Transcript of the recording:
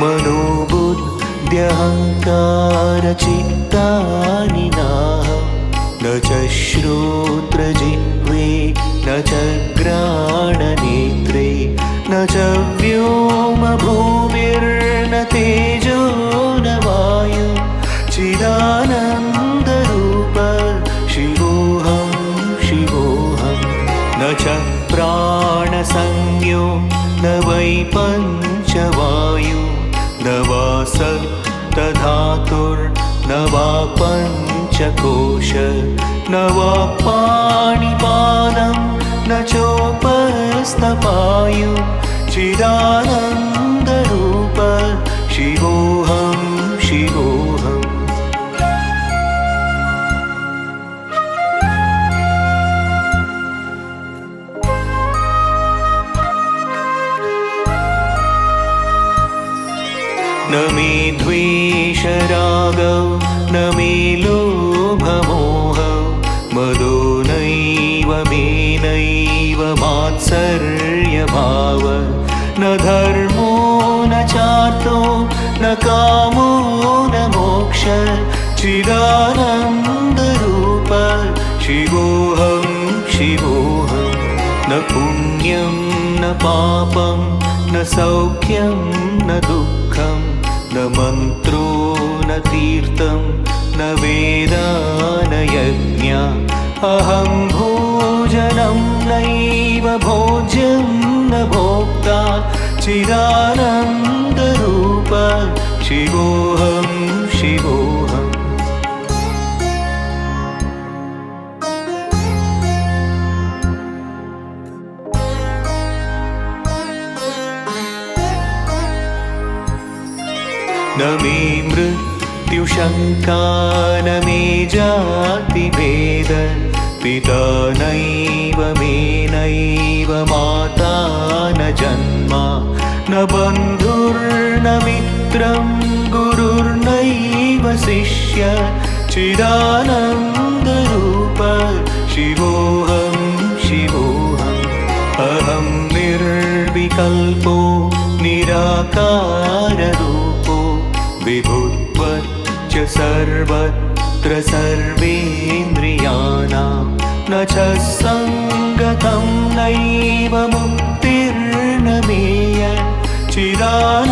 मनोबुद्ध्यहङ्कारचित्तानि नाहं न च श्रोत्रजिह्वे न च घ्राणनेत्रे न च व्योमभूमिर्न तेजो न वायु चिदानन्दरूप शिवोऽहं शिवोऽहं न च प्राणसंज्ञो न वै पञ्चवायु न वा सप्तधातुर्न वा पञ्चकोश न वा पाणिपादं न चोपस्थपायु चिदानन्दरूप शिवोऽहं शिवोऽहम् न मे द्वेषरागौ न मे लोभमोहौ मदो नैव मे नैव मात्सर्यभाव न धर्मो न चार्थो न कामो न मोक्ष चिदानन्दरूप शिवोऽहं शिवोऽहं न पुण्यं न पापं न सौख्यं न दुःखं न मन्त्रो न तीर्थं न वेदा न यज्ञा अहं भोजनं नैव भोज्यं न भोक्ता चिदानन्दरूप शिवोऽहं शिवोऽहम् न मे मृत्युशङ्का न मे जातिभेद पिता नैव मे नैव माता न जन्मा न बन्धुर्न मित्रं गुरुर्नैव शिष्य चिदानन्दरूप शिवोऽहं शिवोऽहम् अहं निर्विकल्पो निराकाररूपो विभुत्वच्च सर्वत्र सर्वेन्द्रियाणां न च सङ्गतं नैव मुक्तिर्न मेय चिदानन्दरूप